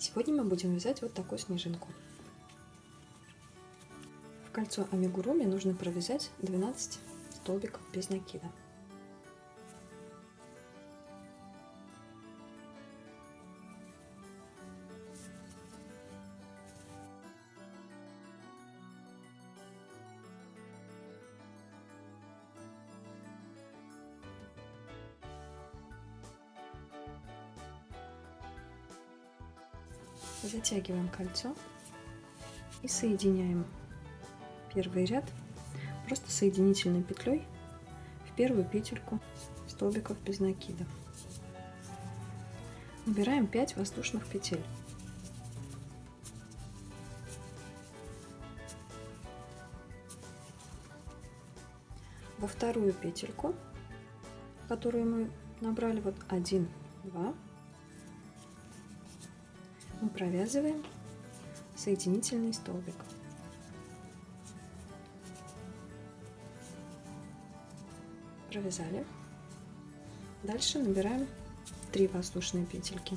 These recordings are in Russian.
Сегодня мы будем вязать вот такую снежинку. В кольцо амигуруми нужно провязать 12 столбиков без накида. Затягиваем кольцо и соединяем первый ряд просто соединительной петлей в первую петельку столбиков без накида. Набираем 5 воздушных петель. Во вторую петельку, которую мы набрали, вот 1, 2, мы провязываем соединительный столбик. Провязали. Дальше набираем 3 воздушные петельки.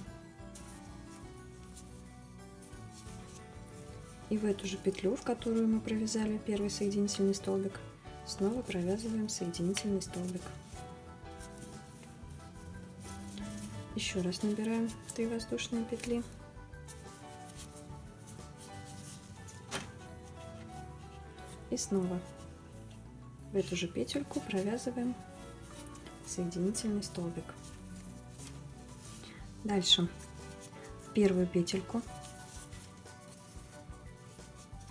И в эту же петлю, в которую мы провязали первый соединительный столбик, снова провязываем соединительный столбик. Еще раз набираем 3 воздушные петли. И снова в эту же петельку провязываем соединительный столбик. Дальше в первую петельку,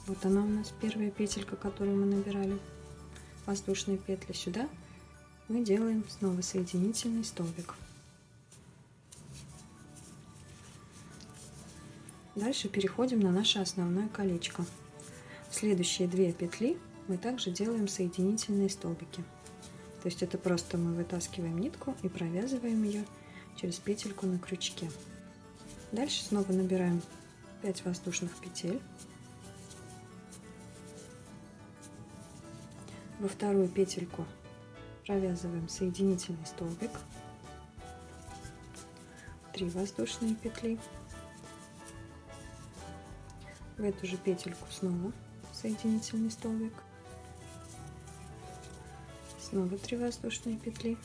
вот она у нас первая петелька, которую мы набирали воздушные петли, сюда мы делаем снова соединительный столбик. Дальше переходим на наше основное колечко. В следующие 2 петли мы также делаем соединительные столбики. То есть это просто мы вытаскиваем нитку и провязываем ее через петельку на крючке. Дальше снова набираем 5 воздушных петель. Во вторую петельку провязываем соединительный столбик, 3 воздушные петли. В эту же петельку снова соединительный столбик, снова 3 воздушные петли,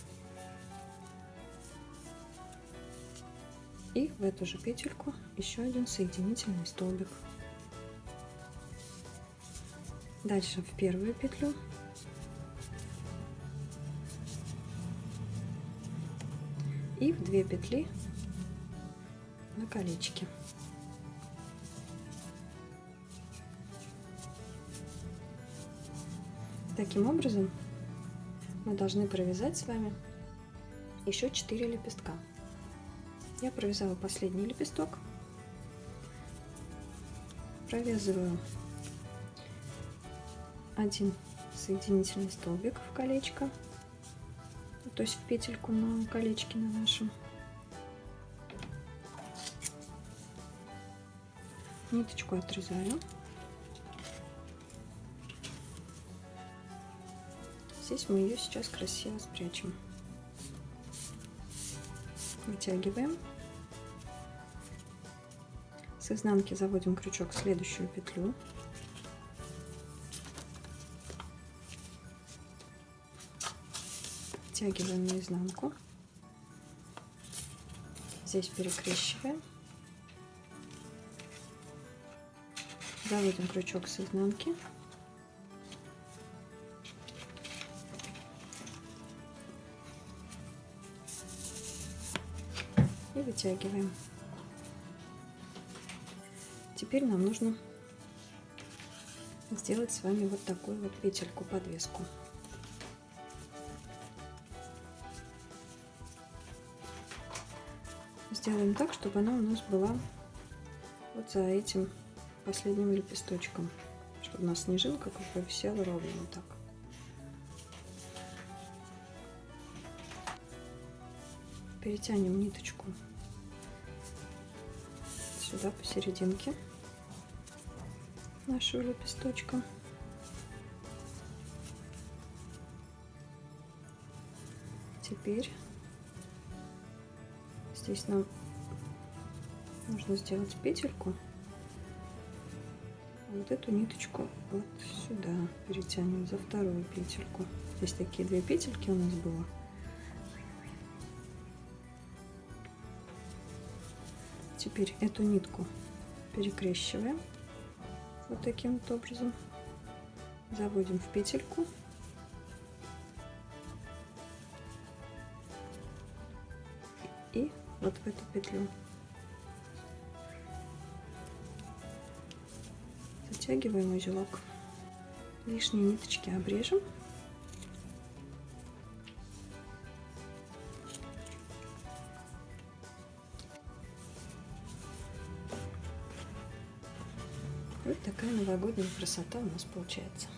и в эту же петельку еще один соединительный столбик. Дальше в первую петлю и в 2 петли на колечке. Таким образом мы должны провязать с вами еще 4 лепестка. Я провязала последний лепесток, провязываю 1 соединительный столбик в колечко, то есть в петельку на колечке на нашем. Ниточку отрезаю. Здесь мы ее сейчас красиво спрячем. Вытягиваем. С изнанки заводим крючок в следующую петлю. Втягиваем на изнанку. Здесь перекрещиваем. Заводим крючок с изнанки. И вытягиваем. Теперь нам нужно сделать с вами вот такую вот петельку подвеску. Сделаем так, чтобы она у нас была вот за этим последним лепесточком, чтобы у нас снежинка как бы висела ровно вот так. Перетянем ниточку сюда посерединке нашего лепесточка. Теперь здесь нам нужно сделать петельку. Вот эту ниточку вот сюда перетянем за вторую петельку. Здесь такие две петельки у нас было. Теперь эту нитку перекрещиваем вот таким вот образом, заводим в петельку и вот в эту петлю. Затягиваем узелок. Лишние ниточки обрежем. Вот такая новогодняя красота у нас получается.